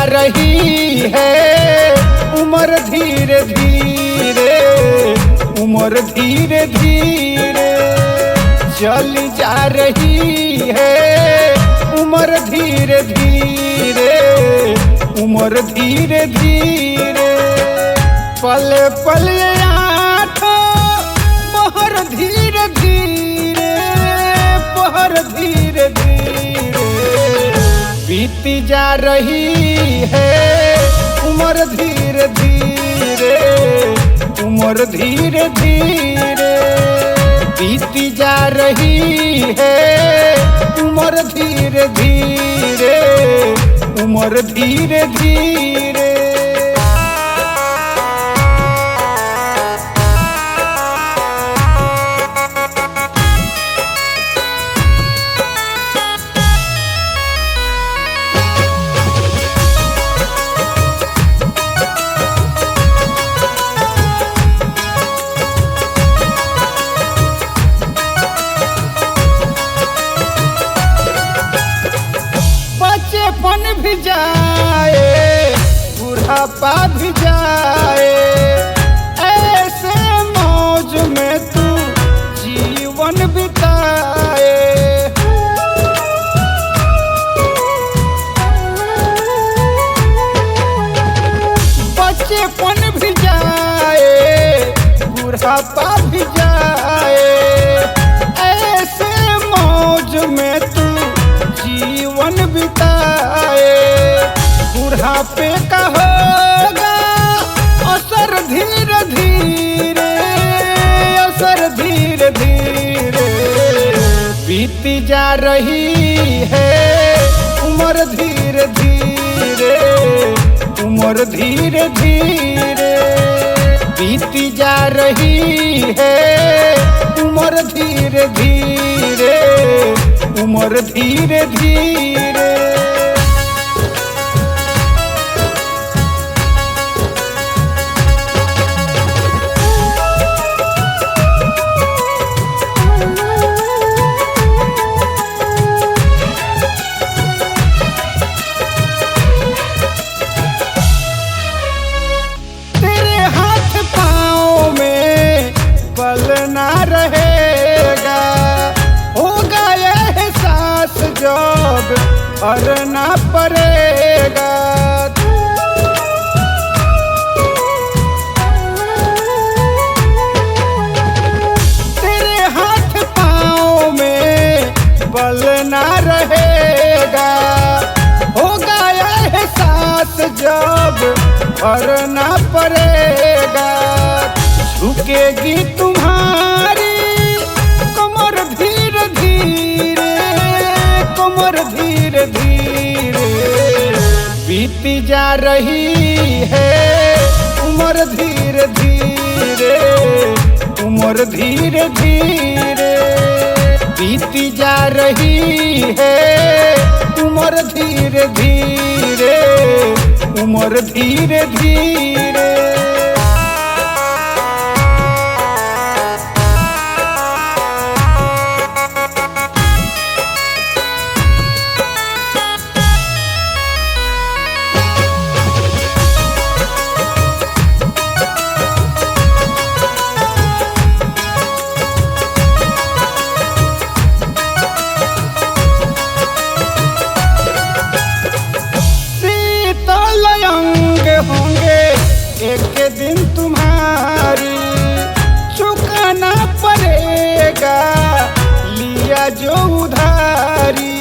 रही है उम्र धीरे धीरे, उम्र धीरे धीरे चली जा रही है उम्र धीरे धीरे, उम्र धीरे धीरे पल पल आँखों बहर धीरे धीरे, बहर धीरे धीरे बीती जा रही है उम्र धीरे धीरे, उम्र धीरे धीरे बीती जा रही है उम्र धीरे धीरे, उम्र धीरे धीरे। बचपन भी जाए बुढ़ापा भी जाए, ऐसे मौज में तू जीवन बिताए। बचपन भी जाए बुढ़ापा भी जाए, ऐसे मौज में तू जीवन बिताए। बुढ़ापे का होगा असर धीरे धीरे, असर धीरे धीरे बीती जा रही है उम्र धीरे धीरे, उम्र धीरे धीरे बीती जा रही है उम्र धीरे धीरे, उम्र धीरे धीरे। तेरे हाथ पाँव में बल ना रहेगा, होगा एहसास जब करना पड़ेगा। तेरे हाथ पाँव में बल ना रहेगा, होगा एहसास जब करना पड़ेगा। झुकेगी तुम्हारी कमर धीरे धीरे, कमर धीरे धीरे बीती जा रही है उम्र धीरे धीरे, उम्र धीरे धीरे बीती जा रही है उम्र धीरे धीरे, उम्र धीरे धीरे। होंगे एक दिन तुम्हारी, चुकाना पड़ेगा लिया जो उधारी।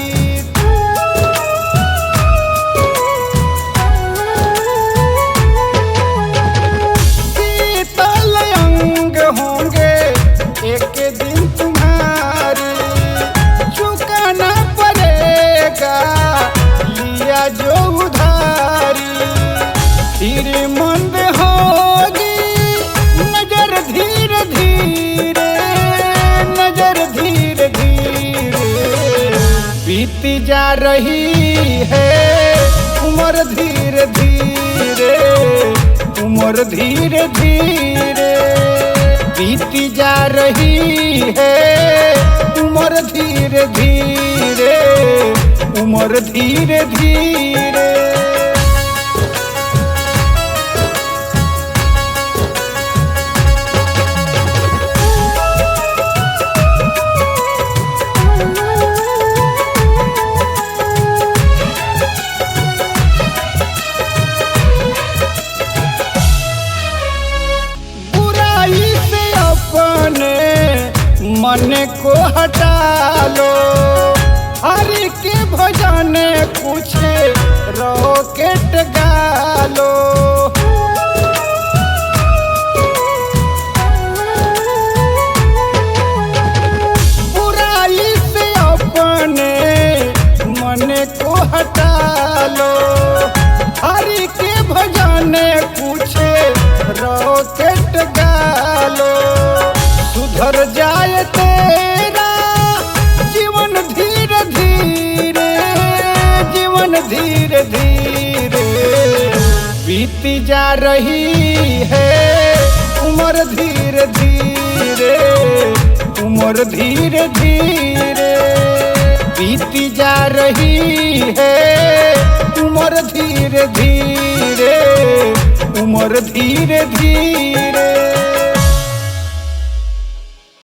शीतल अंग होंगे एक दिन तुम्हारी, चुकाना पड़ेगा लिया जो उधारी। धीरे मंद होगी नजर धीरे धीरे, नजर धीरे धीरे बीती जा रही है उम्र धीरे धीरे, उम्र धीरे धीरे बीती जा रही है उम्र धीरे धीरे, उम्र धीरे धीरे। मन को हटा लो, हरि के भजन कुछ रॉकेट गालो। बुराई से अपने मन को हटा लो, हरि के भजन कुछ रॉकेट गालो। सुधर जाए तेरा जीवन धीरे धीरे, जीवन धीरे धीरे बीती जा रही है उम्र धीरे धीरे, उम्र धीरे धीरे बीती जा रही है उम्र धीरे धीरे, उम्र धीरे धीरे।